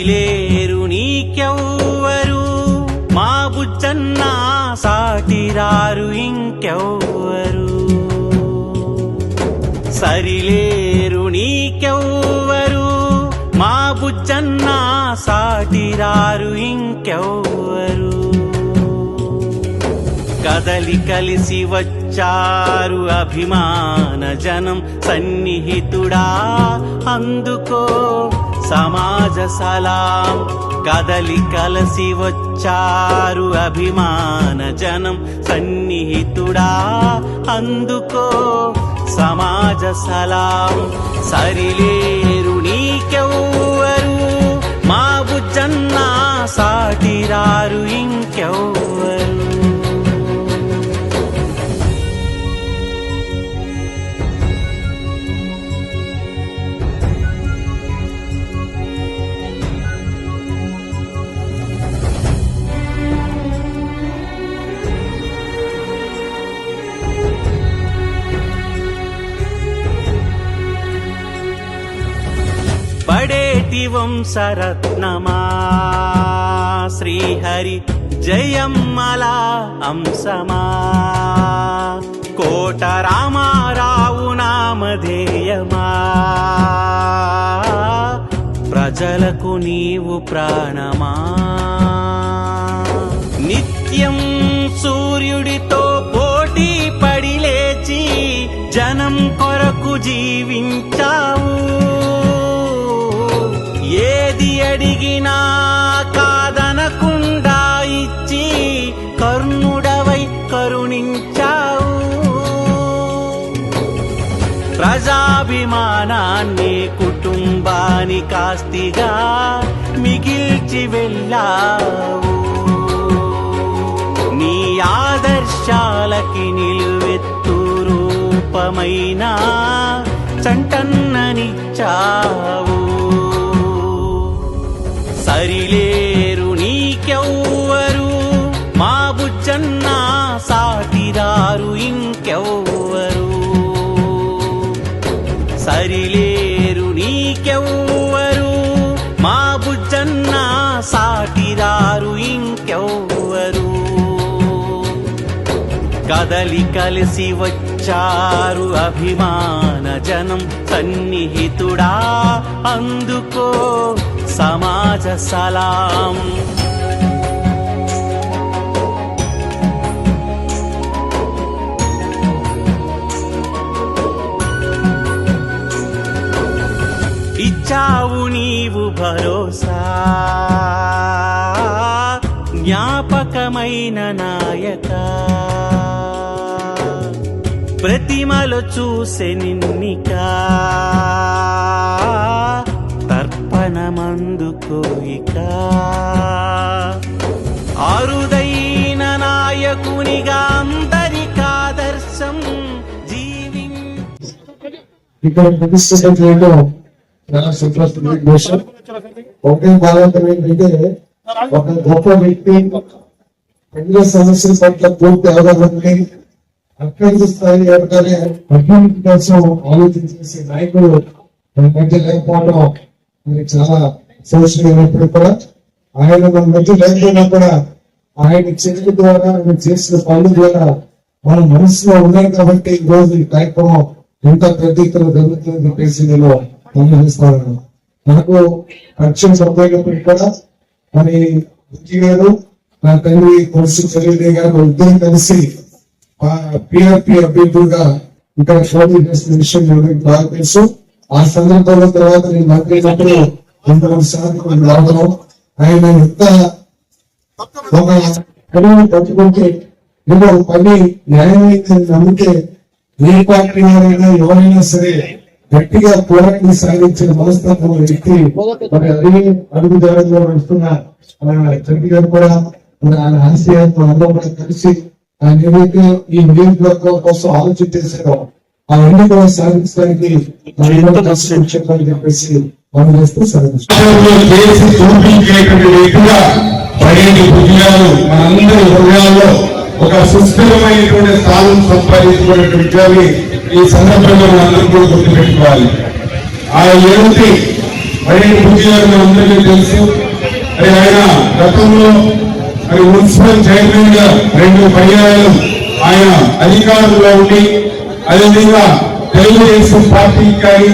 సరిలేరు నీకెవ్వరు మా బుజ్జన్న సాటిరారు ఇంకెవ్వరు సరిలేరు నీకెవ్వరు మా బుజ్జన్న సాటిరారు ఇంకెవ్వరు కదలి కలిసి వచ్చారు అభిమాన జనం సన్నిహితుడా అందుకో సమాజ సలాం కదలి కలిసి వచ్చారు అభిమాన జనం సన్నిహితుడా అందుకో సమాజ సలాం సరిలేరు నీకెవ్వరు మా బుజ్జన్న సాటిరారు ఇంకెవ్వరు పడేటి వంశరత్నమా శ్రీహరి జయమ్మల అంశమా కోట రామారావు నామధేయమా ప్రజలకు నీవు ప్రాణమా నిత్యం సూర్యుడితో పోటీ పడి లేచి జనం కొరకు జీవించావు ఏది అడిగినా కాదనకుండా ఇచ్చి కర్ణుడవై కరుణించావు ప్రజాభిమానాన్ని కుటుంబానికి ఆస్తిగా మిగిల్చి వెళ్ళావు నీ ఆదర్శాలకి నిలువెత్తు రూపమైన చంటన్ననిచ్చావు సరిలేరు నీకెవ్వరు మా బుజ్జన్న సాటిరారు ఇంకెవ్వరు సరిలేరు నీకెవ్వరు మా బుజ్జన్న సాటిరారు ఇంకెవ్వరు కదలి కలిసి వచ్చారు అభిమాన జనం సన్నిహితుడా అందుకో సమాజ సలాం ఇచ్చావు నీవు భరోసా జ్ఞాపకమైన నాయక ప్రతిమలో చూసే నిన్నిక తర్పణమందుకోయిక అరుదైన నాయకునిగా అందరికాదర్శం చాలా సంతోషం ఒకే బాధ్యత ఏంటంటే ఒక గొప్ప వ్యక్తి ప్రజల సమస్యల పట్ల పూర్తి అవగాహన అక్కడి స్థాయి ఎవరికనే అభివృద్ధి కోసం ఆలోచించేసే నాయకుడు మన మధ్య లేకపోవడం మనకి చాలా సంతోషం అయినప్పుడు కూడా ఆయన మన మధ్య లేకపోయినా కూడా ఆయన చర్య ద్వారా ఆయన చేసిన పనుల ద్వారా మన మనసులో ఉన్నాయి కాబట్టి ఈ రోజు ఈ కార్యక్రమం ఎంత పెద్ద ఎత్తున జరుగుతుందని చెప్పేసి నేను గమనిస్తాను. నాకు పరిచయం సంపాదించినప్పుడు కూడా మరి బుద్ధి గారు నా తండ్రి కొడుకు చెల్లి గారు ఇద్దరు కలిసి పిఆర్పి అభ్యర్థులుగా ఇక్కడ పోటీ చేసిన విషయం బాగా తెలుసు. ఆ సందర్భంలో తర్వాత నేను మంత్రి అయినప్పుడు 2 రావడం ఆయన ఎంత ఒక పనిని పట్టుకుంటే ఏదో పని న్యాయమైతే నమ్మితే ఏ పార్టీ వారైనా ఎవరైనా సరే గట్టిగా పోరాటం సాగించిన మనస్తత్వం వ్యక్తి మరి అదే అడుగు జాడలో వస్తున్న చంద్ర గారు కూడా ఆయన ఆశయాలతో అందరూ కూడా కలిసి ఆయన ఏదైతే ఈ నియోజకవర్గం కోసం ఆలోచన చేశారో అవన్నీ కూడా సాధించడానికి చెప్పని చెప్పేసి మనం చేస్తూ మనందరి హృదయాల్లో ఒక సుస్థిరమైనటువంటి స్థానం సంపాదించుకున్నటువంటి విషయాన్ని ఈ సందర్భంలో మనందరూ కూడా గుర్తుపెట్టుకోవాలి. ఆ యువతి మరి పూజ గారు అందరికీ తెలుసు. మరి ఆయన గతంలో మరి మున్సిపల్ చైర్మన్ గా 2 పర్యాయాలు ఆయన అధికారంలో ఉండి అదేవిధంగా తెలుగుదేశం పార్టీకి కానీ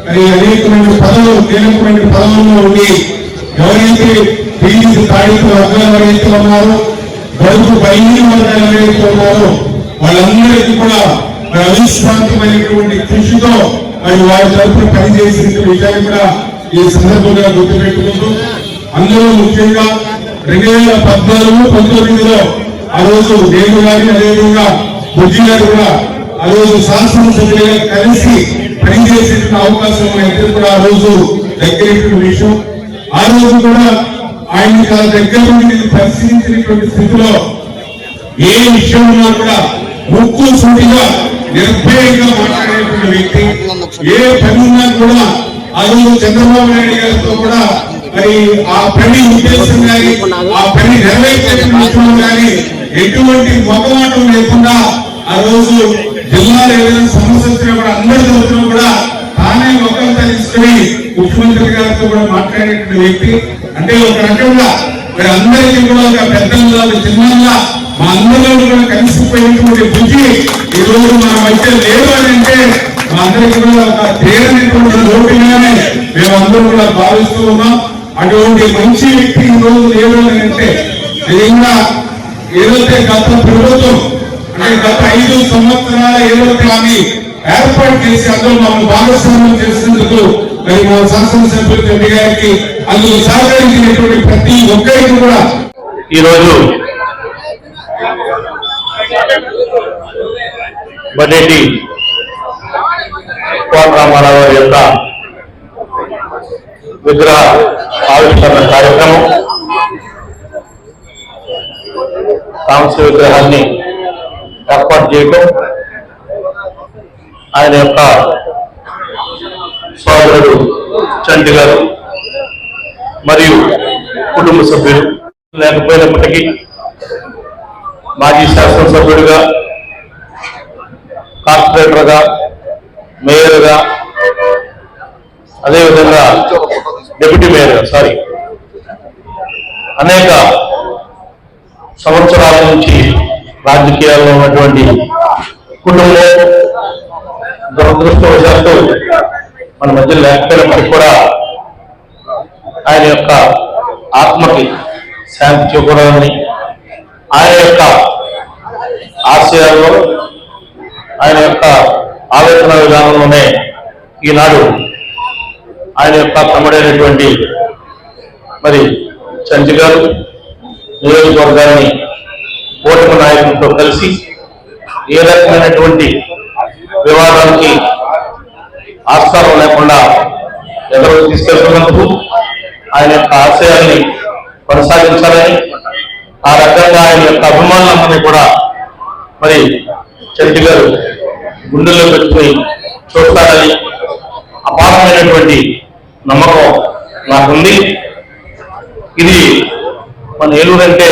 మరి అనేకమైన పదవులు కీలకమైన పదవుల్లో ఉండి ఎవరైతే పీడిత తాడిత వర్గాలు ఎవరైతే ఉన్నారో బడుగు బలహీన వర్గాలు ఎవరైతే ఉన్నారో వాళ్ళందరికీ కూడా మరి అవిశ్రాంతమైనటువంటి కృషితో మరి వారి తరఫున పనిచేసిన విషయాన్ని కూడా ఈ సందర్భంగా గుర్తుపెట్టుకుంటూ అందులో ముఖ్యంగా 2014-19లో ఆ రోజు నేను గారి అదేవిధంగా బుజ్జి గారు కూడా ఆ రోజు శాసనసభ్యులుగా కలిసి పనిచేసిన అవకాశం అయితే కూడా ఆ రోజు దగ్గర విషయం. ఆ రోజు కూడా ఆయన చాలా దగ్గర నుండి పరిశీలించినటువంటి స్థితిలో ఏ విషయం ఉన్నా కూడా ముక్కు సూటిగా నిర్భయంగా మాట్లాడేటువంటి వ్యక్తి. ఏ పని ఉన్నా కూడా ఆ రోజు చంద్రబాబు నాయుడు గారితో కూడా మరి ఆ పని ఉద్దేశం కానీ ఆ పని నెరవేర్చేటువంటి విషయంలో కానీ ఎటువంటి మొగమాటం లేకుండా ఆ రోజు జిల్లాలో ఏదైనా సమస్య వచ్చినా కూడా అందరి తరఫున కూడా తానే ఒకరితో తీసుకుని ముఖ్యమంత్రి గారితో కూడా మాట్లాడేటువంటి వ్యక్తి. అంటే ఒక రకంగా మరి అందరికీ కూడా ఒక పెద్దగా చిన్నగా మా అందరిలో కూడా కలిసిపోయినటువంటి బుద్ధి ఈ రోజు మన మధ్య లేదు అని అంటే మా అందరికీ కూడా ఒక తీరనటువంటి లోటుగానే మేమందరం కూడా భావిస్తూ ఉన్నాం. అటువంటి మంచి వ్యక్తి ఈ రోజు లేదు అని అంటే నిజంగా ఏదైతే గత ప్రభుత్వం అంటే గత 5 సంవత్సరాల ఏదైతే ఆమె ఏర్పాటు చేసి అందులో మమ్మల్ని భాగస్వామ్యం చేసినందుకు మరి మా శాసనసభ్యులు రెడ్డి గారికి అందులో సహకరించినటువంటి ప్రతి ఒక్కరికి కూడా ఈరోజు బడేటి కోట రామారావు గారి యొక్క విగ్రహ ఆవిష్కరణ కార్యక్రమం కాంస్య విగ్రహాన్ని ఏర్పాటు చేయటం ఆయన యొక్క సోదరుడు చంటి గారు మరియు కుటుంబ సభ్యులు లేకపోయినప్పటికీ మాజీ శాసనసభ్యుడిగా కార్పొరేటర్గా మేయర్గా అదేవిధంగా డిప్యూటీ మేయర్గా అనేక సంవత్సరాల నుంచి రాజకీయాల్లో ఉన్నటువంటి కుటుంబం దురదృష్టవశాత్తు మన మధ్య లేకపోయినప్పటికీ కూడా ఆయన యొక్క ఆత్మకి శాంతి చేకూరాలని ఆయన యొక్క ఆశయాల్లో ఆయన యొక్క ఆలోచన విధానంలోనే ఈనాడు ఆయన యొక్క తమ్ముడైనటువంటి మరి చంటి గారు నియోజకవర్గాన్ని కూటమి నాయకులతో కలిసి ఏ రకమైనటువంటి వివాదానికి ఆస్కారం లేకుండా ఎదురు తీసుకెళ్తున్నందుకు ఆయన యొక్క ఆశయాల్ని కొనసాగించాలని ఆ రకంగా ఆయన యొక్క అభిమానులందరినీ కూడా మరి చంటి గారు గుండెల్లో పెట్టుకుని చూస్తారని అపారమైనటువంటి నమ్మకం నాకుంది. ఇది మన ఏలూరు అంటే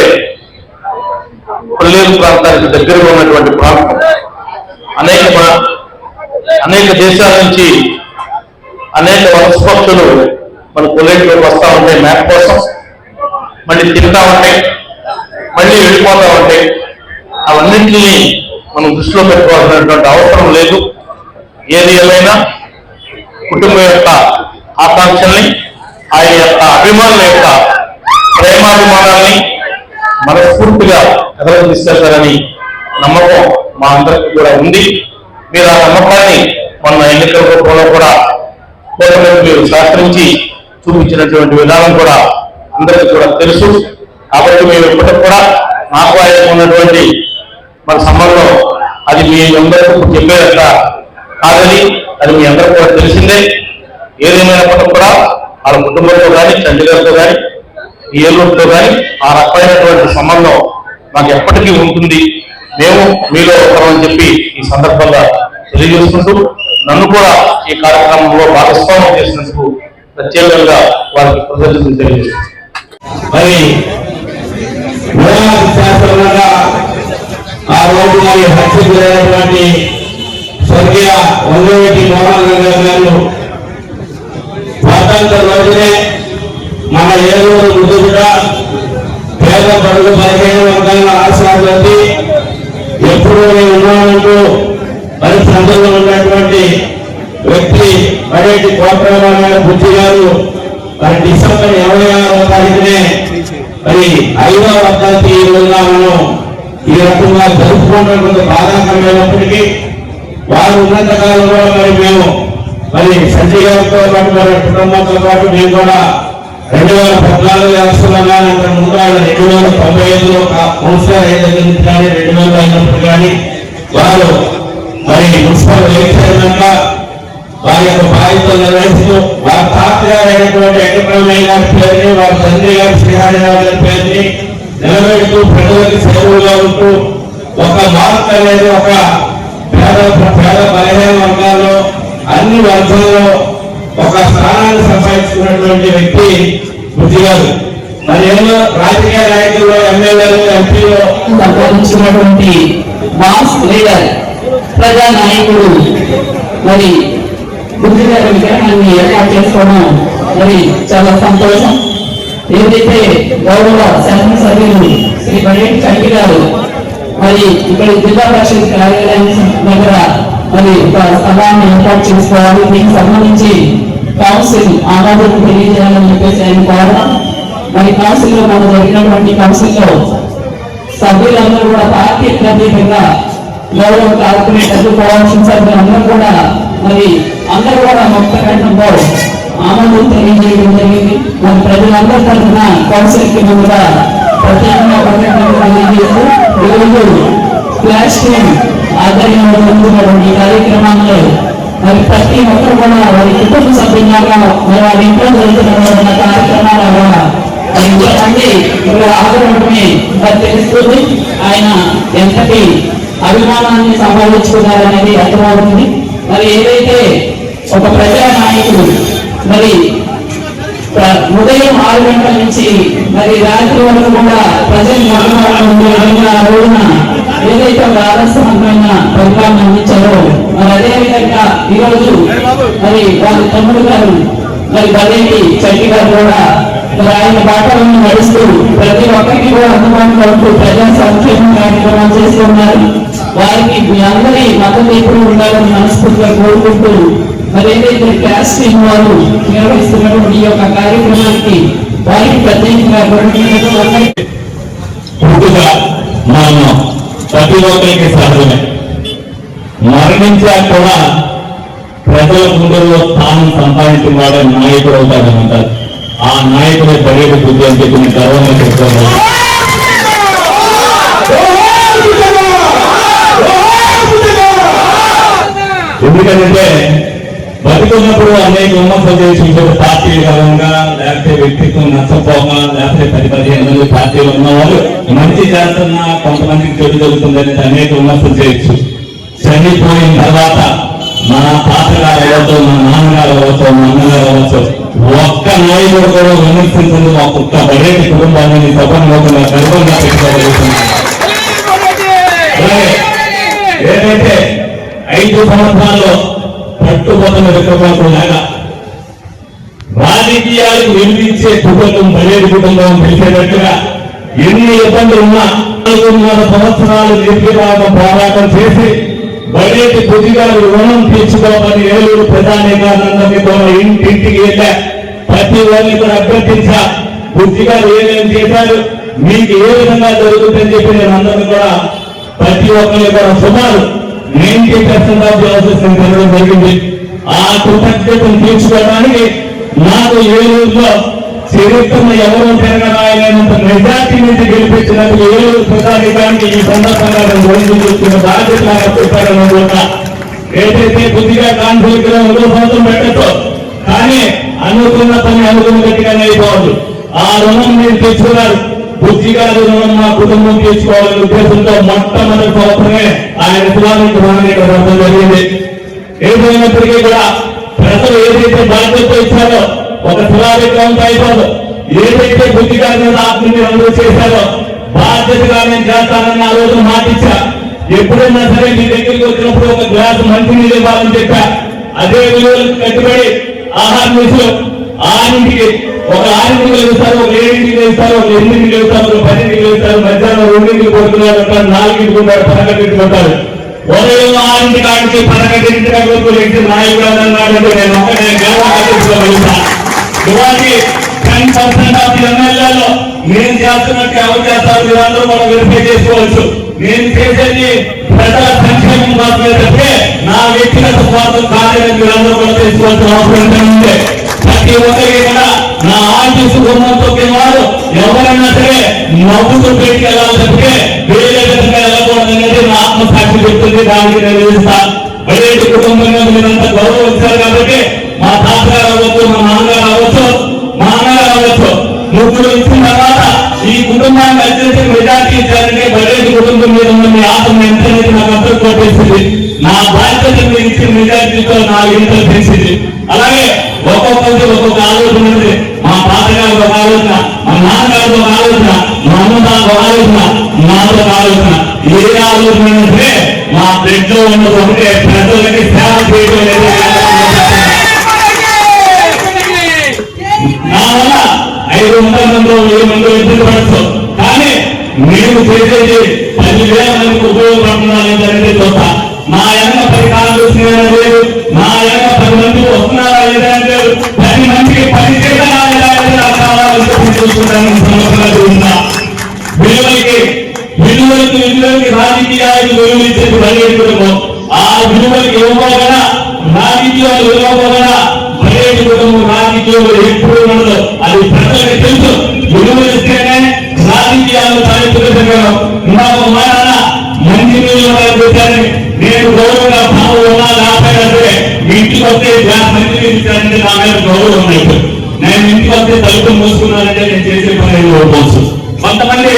కొల్లేరు ప్రాంతానికి దగ్గరగా ఉన్నటువంటి ప్రాంతం. అనేక దేశాల నుంచి అనేక వనస్పతులు మన కొల్లేరులోకి వస్తూ ఉంటాయి మ్యాప్ కోసం, మళ్ళీ తింటా ఉంటాయి, మళ్ళీ వెళ్ళిపోతూ ఉంటాయి. అవన్నింటినీ మనం దృష్టిలో పెట్టుకోవాల్సినటువంటి అవసరం లేదు. ఏది ఏమైనా కుటుంబం యొక్క ఆకాంక్షల్ని ఆయన యొక్క అభిమానుల యొక్క ప్రేమాభిమానాల్ని మనస్ఫూర్తిగా ఎదురు తీసుకెళ్తారని నమ్మకం మా అందరికీ కూడా ఉంది. మీరు ఆ నమ్మకాన్ని మొన్న ఎన్నికల రూపంలో కూడా మీరు సహకరించి చూపించినటువంటి విధానం కూడా అందరికీ కూడా తెలుసు. కాబట్టి మేము ఇప్పటికి కూడా నాకు ఆయన ఉన్నటువంటి మన సంబంధం అది మీ అందరికీ చెప్పేదంట కాదని అది మీ అందరికీ కూడా తెలిసిందే. ఏదేమైనప్పటికీ కూడా వాళ్ళ కుటుంబంతో కానీ చండీగఢ్తో కానీ ఏలూరుతో కానీ ఆ రకమైనటువంటి సంబంధం నాకు ఎప్పటికీ ఉంటుంది. మేము మీలో ఒకరని చెప్పి ఈ సందర్భంగా తెలియజేసుకుంటూ నన్ను కూడా ఈ కార్యక్రమంలో భాగస్వామ్యం చేసినందుకు ప్రత్యేకంగా వారికి కృతజ్ఞతలు తెలియజేస్తున్నాను. మరి ఆ రోజు మరి హత్య గురైనటువంటి స్వర్గీయ వంగవేటి మోహన్ గారు స్వాతంత్ర రోజు ఏలూరు ముందు కూడా పేద పడుగు బలహీన వర్గాల ఆశాలకి ఎప్పుడు నేను ఉన్నానంటూ మరి సందులో ఉన్నటువంటి వ్యక్తి మరేటి కోట్రామారాయణ బుద్ధి గారు మరి డిసెంబర్ 26వ తారీఖునే మరి 5వ వర్ధంతి ఈ రోజున మనం ఈ రకంగా జరుపుకున్నటువంటి బాధాకరమైనప్పటికీ వారు ఉన్నంత కాలంలో మరి మేము మరి సంజయ్ గారితో పాటు మరి కుటుంబంతో పాటు మేము కూడా 2014 ఎలక్షన్లో అంతకు ముందు 2095లో కౌన్సిలర్ అయిన కానీ 2000 అయినప్పుడు కానీ వారు మరి మున్సిపల్ వైస్ చైర్మన్ గా వారి యొక్క బాధ్యతలు నిర్వహిస్తూ వారి తాతగారు అయినటువంటి వెంకటరమయ్య గారి పేరుని వారి తండ్రి గారి శ్రీహరిరావు గారి పేరుని నిలబెడుతూ ప్రజలకు సేవలుగా ఉంటూ ఒక మార్క్ అనేది ఒక పేద బలహీన వర్గాల్లో అన్ని వర్గాల్లో ఒక స్థానాన్ని సంపాదించుకున్నటువంటి వ్యక్తి బుద్ధి గారు. మరి ఎన్నో రాజకీయ నాయకులు ఎమ్మెల్యేలు ఎంపీలు సంపాదించినటువంటి మాస్ లీడర్ ప్రజా నాయకుడు మరి బుద్ధి గారి విగ్రహాన్ని ఏర్పాటు చేసుకోవడం మరి చాలా సంతోషం. ఏదైతే గౌరవ శాసనసభ్యులు శ్రీ బడేటి చంటి గారు మరి ఇక్కడ జిల్లా పరిషత్ కార్యాలయం దగ్గర మరి ఒక స్థలాన్ని ఏర్పాటు చేసుకోవాలి, దీనికి సంబంధించి కౌన్సిల్ ఆమోదం తెలియజేయాలని చెప్పేసి ఆయన కోరడం. మరి కౌన్సిల్ లో మనం జరిగినటువంటి కౌన్సిల్ లో సభ్యులందరూ కూడా పార్టీ అత్యధికంగా గౌరవ కార్పొరేటర్లు కోఆప్షన్ సభ్యులు అందరూ కూడా మరి అందరూ కూడా ముక్త కంఠంలో ఆమోదం తెలియజేయడం జరిగింది. మరి ప్రజలందరి తరఫున కౌన్సిల్ కి ముందుగా ప్రత్యేకంగా తెలియజేస్తూ ఈరోజు ఫ్లాష్ టీమ్ ఆధ్వర్యంలో జరుగుతున్నటువంటి కార్యక్రమాల్లో మరి ప్రతి ఒక్కరు కూడా వారి కుటుంబ సభ్యులాగా మరి వారి ఇంట్లో జరుగుతున్న కార్యక్రమాలుగా మరి ఇక్కడ ఆదరణమే తెలుస్తుంది. ఆయన ఎంతటి అభిమానాన్ని సంపాదించుకున్నారనేది అర్థమవుతుంది. మరి ఏదైతే ఒక ప్రజా నాయకుడు మరి ఉదయం 6 గంటల నుంచి మరి రాత్రి వరకు కూడా ప్రజలు రోజున ఏదైతే ఒక ఆదర్శవంతమైన పరిపాలన అందించారో మరి అదేవిధంగా ఈరోజు మరి వారి తమ్ముడు గారు మరి బడేటి చంటి గారు కూడా మరి ఆయన బాటలను నడుస్తూ ప్రతి ఒక్కరికి కూడా అందుబాటులో ఉంటూ ప్రజా సంక్షేమ కార్యక్రమాలు చేస్తున్నారు. వారికి మీ అందరి మద్దతు ఎప్పుడు ఉండాలని మనస్ఫూర్తిగా కోరుకుంటూ మరి ఏదైతే క్లాస్ టీమ్ వారు నిర్వహిస్తున్నటువంటి ఈ యొక్క కార్యక్రమానికి వారికి ప్రత్యేకంగా మనం ప్రతి ఒక్కరికి సహజమే. మరణించాక కూడా ప్రజల గుండెల్లో స్థానం సంపాదించిన వాడే నాయకుడు అవుతాడని అంటారు. ఆ నాయకుడే బడేటి బుద్ధి అని చెప్పి నేను గర్వంగా చెప్తాను. ఎందుకంటే బతుకున్నప్పుడు అనేక విమర్శలు చేసి పార్టీల కారణంగా లేకపోతే వ్యక్తిత్వం నచ్చపోక లేకపోతే 10-15 మంది పార్టీలు ఉన్నవాళ్ళు మంచి చేస్తున్నా కొంతమందికి చెడు జరుగుతుందని అనేక విమర్శలు చేయొచ్చు. చనిపోయిన తర్వాత మన తాతగారు అవ్వచ్చు, మన నాన్నగారు అవ్వచ్చు, మన అన్నగారు అవ్వచ్చు, ఒక్క నాయకుడు కూడా విమర్శించింది ఒక్కొక్క బడేటి కుటుంబాన్ని సభంగా గర్వంగా పెట్టుకోగలుగుతున్నారు. ఏదైతే 5 సంవత్సరాల్లో పట్టుబోతున్న విక్రమార్కులాగా రాజకీయాలకు వినిపించే కుటుంబం బడేటి కుటుంబం తెలిసేటట్టుగా ఎన్ని ఇబ్బందులు ఉన్నా 4.5 సంవత్సరాలు నిర్విరామ పోరాటం చేసి బడేటి బుద్ధి గారు రుణం తీర్చుకోమని ఏలూరు ప్రధానికాలందరినీ కూడా ఇంటింటికి వెళ్ళా ప్రతి వారిని కూడా అభ్యర్థించా. బుద్ధి గారు ఏమేమి చేశారు, మీకు ఏ విధంగా జరుగుతుందని చెప్పి నేను అందరినీ కూడా ప్రతి ఒక్కరిని కూడా సుమారు 90% ఆఫ్ హౌసెస్ జరగడం జరిగింది. ఆ కృతజ్ఞతను తీర్చుకోవడానికి నాకు ఏలూరులో చరిత్రను ఎవరూ తిరగరాయలేనంత మెజార్టీ నుంచి గెలిపించినందుకు ఏలూరు ప్రధానికానికి ఈ సందర్భంగా చూస్తున్న బాధ్యతగా చెప్పారనుకుంటా. ఏదైతే బుద్ధిగా కాన్ఫ్లిక్ట్ 1 సంవత్సరం పెట్టచ్చు, కానీ అనుకున్న పని అనుకున్న గట్టిగానే అయిపోవద్దు. ఆ రుణం మీరు తెచ్చుకున్నారు. బుద్ధి గారు రుణం మా కుటుంబం తీసుకోవాలనే ఉద్దేశంతో మొట్టమొదటి సంవత్సరమే ఆయన శిలానికి రావడం జరిగింది. ఏదైనప్పటికీ కూడా ప్రజలు ఏదైతే బాధ్యత ఇచ్చారో ఒక శిలావిగ్రహంతో అయిపోదు. ఏదైతే బుద్ధి గారి మీద ఆత్మీయ అందరూ చేశారో బాధ్యతగా నేను చేస్తానని ఆ రోజు మాటిచ్చా. ఎప్పుడైనా సరే మీ దగ్గరికి వచ్చినప్పుడు ఒక గ్లాసు మంచి నీళ్ళు ఇవ్వాలని చెప్పా. అదే విలువలకు కట్టుబడి ఆహారం విషయం ఆరింటికి ఒక 6ంటికి వెళ్తారు, ఒక 7ంటికి వెళ్తారు, ఒక 8ంటికి వెళ్తారు, ఒక 10ంటికి వెళ్తారు, మధ్యాహ్నం 2ంటికి కొడుతున్నారు అంటారు, 4ంటికి ఉంటారు, 11ంటికి కొట్టారు. ఉదయం 6ంటి కాడికి 11ంటి వరకు వ్యక్తి నాయకుడు అన్నాడంటే నేను ఒక్కనే ఇవాళకి 10% ఆఫ్ ఎమ్మెల్యేలో నేను చేస్తున్నట్టు ఎవరు చేస్తారు మీరందరూ మనం వెరిఫై చేసుకోవచ్చు. నేను చేసేది ప్రజల సంక్షేమం కోసమే తప్పితే నా వ్యక్తిగత స్వార్థం కాదని మీరందరూ కూడా తెలుసుకోవాల్సిన అవసరం ఉంది. ప్రతి ఒక్కరికి కూడా నా ఆఫీసు గుమ్మం తొక్కిన వారు ఎవరైనా సరే నవ్వుతూ పెట్టి వెళ్ళాలి తప్పితే వేరే విధంగా వెళ్ళకూడదు అనేది నా ఆత్మసాక్షి చెప్తుంది. దానికి నేను తెలుస్తా. బయటి కుటుంబంగా మీరంతా గౌరవం ఇచ్చారు కాబట్టి మా తాతగారు అవ్వచ్చు, మా నాన్నగారు అవ్వచ్చు, మా అన్నగారు అవ్వచ్చు, ముగ్గురు ఇచ్చిన తర్వాత ఈ కుటుంబానికి అత్యంత మెజార్టీ ఇచ్చారంటే బయటి కుటుంబం మీద ఉన్న మీ ఆత్మ ఎంత అనేది నాకు అర్థం కొట్టేసింది. నా బాధ్యత మీరు ఇచ్చిన మెజార్టీతో నా ఇంట్లో తెలిసింది. అలాగే ఒక్కొక్కరికి ఒక్కొక్క ఆలోచన ఉంది. మా తాతగారు ఒక ఆలోచన, మా నాన్నగారు ఒక ఆలోచన, మా అమ్మగారు ఒక ఆలోచన, నాతో ఒక ఆలోచన. ఏ ఆలోచన సరే మా బ్లడ్ లో ఉన్నది ఒకటే, ప్రజలకి సేవ చేయడం అనేది. నా వల్ల 500 మంది 1000 మంది ఇబ్బంది పడచ్చు, కానీ నేను చేసేది 10,000 మందికి ఉపయోగపడుతున్నాను అనేది చూస్తా. నా వెనక 10 కాంగ్రెస్ లేదు, నా వెనక 10 మంది వస్తున్నారా లేదని లేదు, 10 మందికి 10 చేయాలా చూసుకుంటా. విలువలకి రాజకీయాలకు విలువలు ఇచ్చేది బయటకు. ఆ విలువలకి ఇవ్వబోగల రాజకీయాలు ఇవ్వబోగల బయట కుటుంబం రాజకీయాలు ఎప్పుడు ఉండదు. అది ప్రజలకు తెలుసు. విలువలు ఇస్తేనే రాజకీయాలు తలెత్తుకుంటున్నాను. ఇంకొక మాట మంచి నీళ్ళు పెట్టారని నేను గౌరవంగా భావం ఉన్నా లేకపోతే ఇంటికి వస్తే మంచి నీళ్ళు ఇచ్చారంటే నా మీద గౌరవం ఉన్నట్టు. నేను ఇంటికి వస్తే తలుపు మూసుకున్నానంటే నేను చేసే పని ఇవ్వవచ్చు. కొంతమంది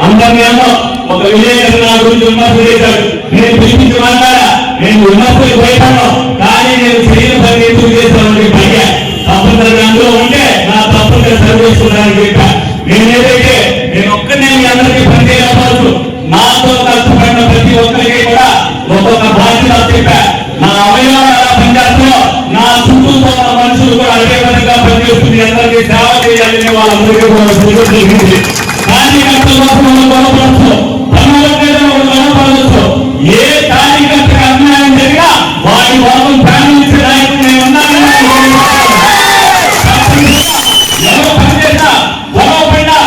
అందరినేమో ఒక విలేకరు నా గురించి విమర్శ చేశాడు. నేను పిలిపించి మాట్లాడా, నేను విమర్శలు పోయాను, కానీ నేను చేయని పని ఎందుకు చేశాను పయ్యా తప్పనిసరిగా అందులో ఉంటే నా తప్పనిసరి సరిచేసుకోవడానికి చెప్పా. నేనేదైతే నేను ఒక్కనే మీ అందరికీ పని చేయకపోవచ్చు. నాతో కష్టపడిన ప్రతి ఒక్కరికి కూడా ఒక్కొక్క బాధ్యత చెప్పా. నా అవయవాలు ఎలా పనిచేస్తాయో నా చుట్టూ ఉన్న మనుషులు కూడా అదే విధంగా పనిచేస్తుంది. అందరికీ సేవ చేయాలని వాళ్ళందరికీ కూడా జరిగింది. కార్యకర్తల కోసం గొడవపడచ్చు, పనుల మీద గొడవపడచ్చు. ఏ కార్యకర్తకి అన్యాయం జరిగినా వారి కోసం ప్రాణించే నాయకుడు నేను ఉన్నానని ఎవరు పనిచేసినా గొడవపడినా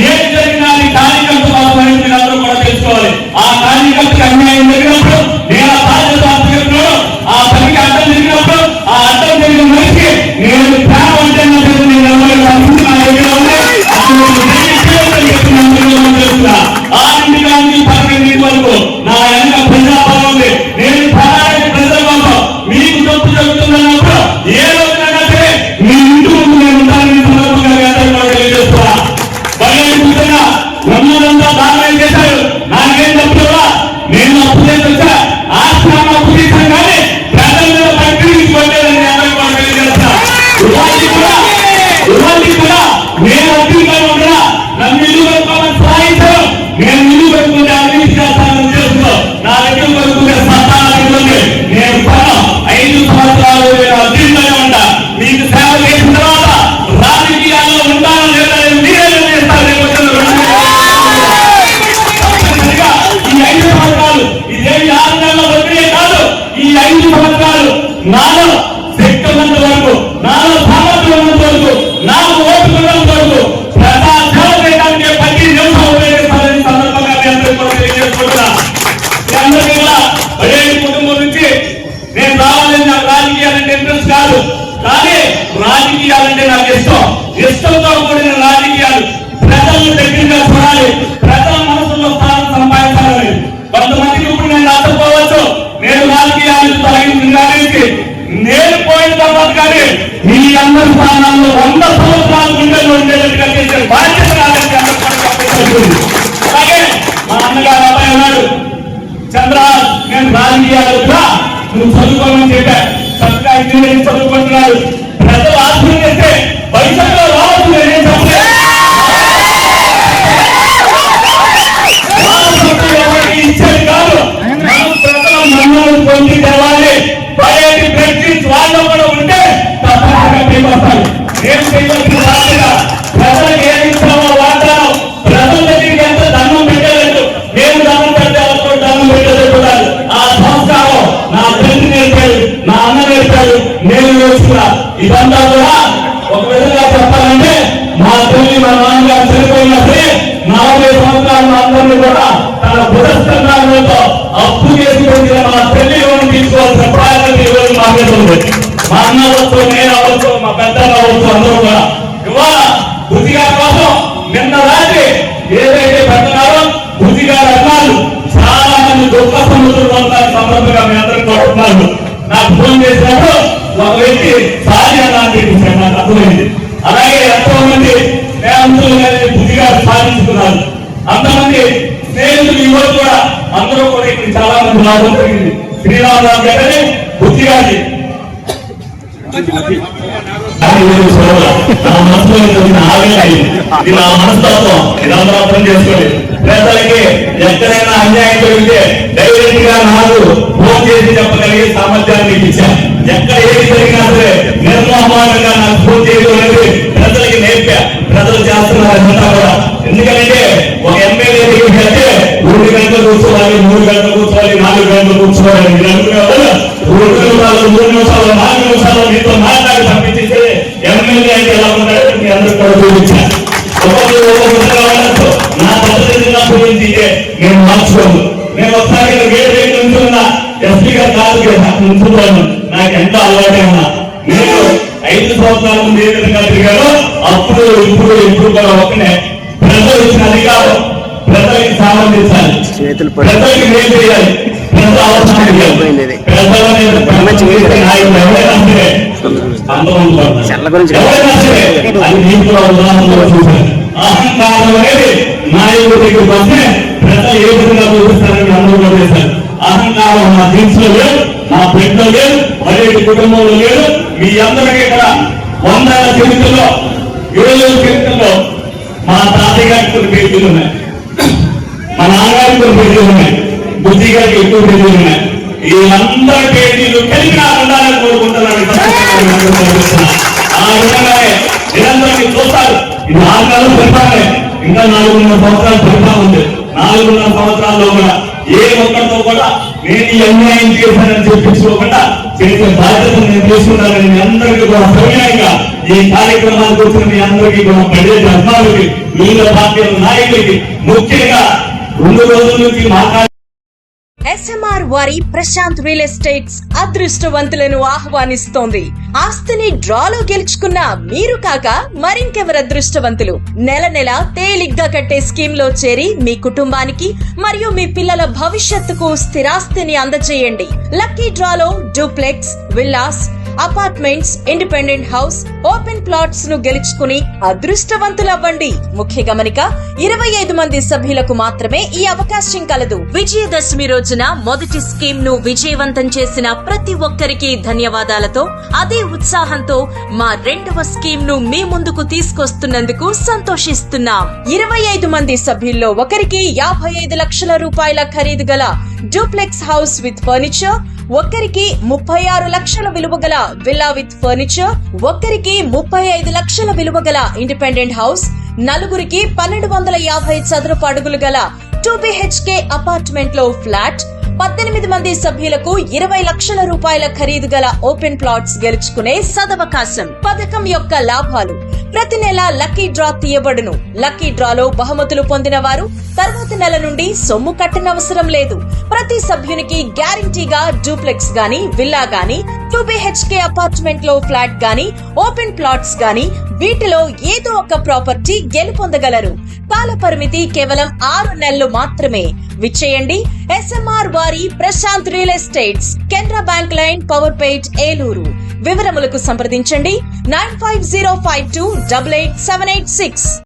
ఏది జరిగినా కార్యకర్త కోసం అందరూ కూడా తెలుసుకోవాలి. ఆ కార్యకర్తకి అన్యాయం జరిగినప్పుడు నేను ఆ బాధ్యత అప్పగిస్తున్నాను. ఆ పనికి అడ్డం జరిగినప్పుడు ఆ అడ్డం జరిగిన మనిషి నేను ప్రేమ అంటే నేను ఆరింటి 12 వరకు నా వెనక ప్రజాపాలన ఉంది. నేను ప్రజల కోసం మీకు తప్పు జరుగుతున్నప్పుడు ఏ రోజునైనా సరే మీ ఇంటి ముందు నేను ఉంటానని సందర్భంగా తెలియజేస్తా. బయట నమ్మదంతా దానం చేశారు. నాకేం తప్పుగా నేను అప్పు చేసా, ఆశ్రమం అప్పు చేశాను, కానీ ప్రజల మీద పట్టించుకోలేదని అందరికీ కూడా తెలియజేస్తా. ఇవాళ కూడా నేను అడ్డుగా ఉండగా నన్ను ఇల్లు పెట్టుకోవాలని సాధించారు. నేను ఇల్లు పెట్టుకుంటే అభివృద్ధి చేస్తానని తెలుసు. నా దగ్గర పెట్టుకుంటే సంతానం నేను 5 సంవత్సరాలు నేను అడ్డుగానే ఉంటా. మీకు సేవ చేసిన తర్వాత రాజకీయాల్లో ఉంటానో లేదని మీరే నిర్ణయిస్తారు. ఈ 5 సంవత్సరాలు ఇదేమి 6 నెలల వరకే కాదు. ఈ 5 సంవత్సరాలు నాలో శక్తి ఉన్నంత వరకు, నాలో సామర్థ్యం ఉన్నంత వరకు, నాకు ఓపిక ఉన్నంత వరకు ప్రజా సేవ చేయడానికి 10 నిమిషాలు ఉపయోగిస్తారని సందర్భంగా మీ అందరికీ కూడా తెలియజేసుకుంటున్నా. మీ అందరికీ కూడా బడేటి కుటుంబం నుంచి నేను రావాలని నాకు రాజకీయాలంటే ఇంట్రెస్ట్ కాదు, కానీ రాజకీయాలంటే నాకు ఇష్టం. ఇష్టంతో కూడిన రాజకీయాలు ప్రజలను దగ్గరగా చూడాలి, ప్రజల మనసులో స్థానం సంపాదించాలని. కొంతమందికి ఇప్పుడు నేను నష్టపోవచ్చు. నేను రాజకీయాలకు తొలగించడానికి నేను పోయిన తర్వాత కానీ మీ అందరి స్థానాల్లో 100 సంవత్సరాల గుండెలు ఉండేటట్టుగా చేసే బాధ్యత నాదంటే అలాగే మా అన్నగారు అబ్బాయి ఉన్నాడు చంద్ర, నేను రాజకీయాలు నువ్వు చదువుకోమని చెప్పా. చక్కగా ఇంజనీరింగ్ చదువుకుంటున్నాడు. ప్రజలు ఆశ్రయిస్తే భవిష్యత్తులో రావచ్చు. నేనేం చెప్పలేదు. ఇచ్చేది కాదు, మనం ప్రజల మన్నలు పొంది తెవాలి. బయటి ప్రెసిడెంట్ వాళ్ళు కూడా ఉంటే తప్పనిసరిగా వస్తారు. మా అన్న అవ్వచ్చు, నేను అవ్వచ్చు, మా పెద్దలు అవ్వచ్చు, అందరూ కూడా ఇవాళ బుద్ధిగారి కోసం నిన్న రాత్రి ఏదైతే పెడుతున్నారో బుద్ధిగారి అన్నాలు చాలా మంది దుఃఖ సముద్రంలో ఉన్న సందర్భంగా మీ అందరికీ కోరుతున్నాను. నాకు ఫోన్ చేసినప్పుడు ఒక వ్యక్తి సారి అన్నాన్ని నాకు అర్థమైంది. అలాగే ఎంతో మంది స్నేహితులు బుద్ధిగారు సాధించుకున్నారు. అంతమంది స్నేహితులు ఈ రోజు కూడా అందరూ కూడా ఇక్కడ చాలా మంది రావడం జరిగింది. శ్రీరామరావు గారి బుద్ధిగారి నా మనస్తత్వం ఇదంతా అర్థం చేసుకోండి. ప్రజలకి ఎక్కడైనా అన్యాయం జరిగితే డైరెక్ట్ గా నాకు ఫోన్ చేసి చెప్పగలిగే సామర్థ్యాన్ని ఇచ్చాను. ఎక్కడ ఏది జరిగినా సరే నిర్మోహమానంగా నాకు ఫోన్ చేయడం అనేది ప్రజలకి నేర్పా. ప్రజలు చేస్తున్నారంతా కూడా. ఎందుకంటే ఒక ఎమ్మెల్యే దగ్గరికి వెళ్తే 2 గంటలు కూర్చోవాలి, 3 గంటలు కూర్చోవాలి, 4 గంటలు కూర్చోవాలి. 2 నిమిషాలు, 3 నిమిషాలు, 4 నిమిషాలు మీతో మాట్లాడి పంపించేస్తే ఎమ్మెల్యే అంటే ఎలా ఉంటాడో మీ అందరూ కూడా చూపించాను. నా పద్ధతిగా పూజించే నేను మార్చుకోను. నేను ఒకసారి వేరు నుంచున్నా ఎస్పీ గారు కాదు నుంచున్నాను. నాకు ఎంత అలవాటే ఉన్నా. నేను 5 సంవత్సరాల ముందు ఏ విధంగా తిరిగానో అప్పుడు ఇప్పుడు కూడా ఒకనే. ప్రజలు ఇచ్చిన అధికారం ప్రజలకి సంబంధించాలి, ప్రజలకి మేలు చేయాలి, ప్రజల అవసరం చేయాలి. అహంకారం అనేది నాయకుడి దగ్గరికి వస్తే ప్రజలు ఏ విధంగా చూపిస్తారని అందరూ చేశారు. అహంకారం నా దీంట్లో లేదు, నా పెట్లో లేదు, మరే కుటుంబంలో లేదు. మీ అందరికీ ఇక్కడ 100 ఏళ్ల చరిత్రలో 7 ఏళ్ల చరిత్రలో మా తాతయ్య గారికి కొన్ని పేజీలు ఉన్నాయి, మా నాన్నగారికి కొన్ని పేజీలు ఉన్నాయి, బుద్ధి గారికి ఎక్కువ పేజీలు ఉన్నాయి. ఈ అందరి పేజీలు కలిగి నా ఉండాలని కోరుకుంటున్నాను. ఆ విధంగానే నిరంతరం చూస్తారు. ఇది 6 నెలలు పరిపాలన, ఇంకా 4.5 సంవత్సరాలు పరిపాలన ఉంది. 4.5 సంవత్సరాల్లో కూడా ఏ ఒక్కరితో కూడా నేను ఈ అన్యాయం చేశానని చెప్పించుకోకుండా చేసే బాధ్యతను నేను తీసుకున్నానని మీ అందరికీ కూడా సవినయంగా ఈ కార్యక్రమాలు కూర్చున్న మీ అందరికీ కూడా పనిచేసే అభిమానులకి, వివిధ పార్టీల నాయకులకి, ముఖ్యంగా 2 రోజుల నుంచి మాట్లాడి SMR వారి ప్రశాంత్ రియల్ ఎస్టేట్స్ అదృష్టవంతులను ఆహ్వానిస్తోంది. ఆస్తిని డ్రాలో గెలుచుకున్న మీరు కాక మరింకెవరు అదృష్టవంతులు? నెల నెల తేలిగ్గా కట్టే స్కీమ్ లో చేరి మీ కుటుంబానికి మరియు మీ పిల్లల భవిష్యత్తుకు స్థిరాస్తిని అందజేయండి. లక్కీ డ్రాలో duplex, villas, apartments, independent house, open plots ను గెలుచుకుని అదృష్టవంతులవ్వండి. ముఖ్య గమనిక, 25 మంది సభ్యులకు మాత్రమే ఈ అవకాశం కలదు. విజయదశమి రోజున మొదటి స్కీమ్ ను విజయవంతం చేసిన ప్రతి ఒక్కరికి ధన్యవాదాలతో, అదే ఉత్సాహంతో మా 2వ స్కీమ్ ను మీ ముందుకు తీసుకొస్తున్నందుకు సంతోషిస్తున్నాం. 25 మంది సభ్యుల్లో ఒకరికి 55 లక్షల రూపాయల ఖరీదు గల డూప్లెక్స్ హౌస్ విత్ ఫర్నిచర్, ఒక్కరికి 36 లక్షల విలువ గల విల్లా విత్ ఫర్నిచర్, ఒక్కరికి 35 లక్షల విలువ గల ఇండిపెండెంట్ హౌస్, నలుగురికి 1250 చదరపు అడుగులు గల 2 BHK అపార్ట్మెంట్ లో ఫ్లాట్, 18 మంది సభ్యులకు 20 లక్షల రూపాయల ఖరీదు గల ఓపెన్ ప్లాట్స్ గెలుచుకునే సదవకాశం. పథకం యొక్క లాభాలు: ప్రతి నెల లక్కీ డ్రా తీయబడును. లక్కీ డ్రాలో బహుమతులు పొందిన వారు తర్వాతి నెల నుండి సొమ్ము కట్టనవసరం లేదు. ప్రతి సభ్యునికి గ్యారంటీగా డూప్లెక్స్ గాని, విల్లా గాని, 2 BHK అపార్ట్మెంట్ లో ఫ్లాట్ గాని, ఓపెన్ ప్లాట్స్ గాని, వీటిలో ఏదో ఒక ప్రాపర్టీ గెలుపొందగలరు. కాల పరిమితి కేవలం 6 నెలలు మాత్రమే. విచ్చేయండి SMR వారి Prashant real estates, Canara bank line, Powerpet, Eluru. వివరములకు సంప్రదించండి 9505288786.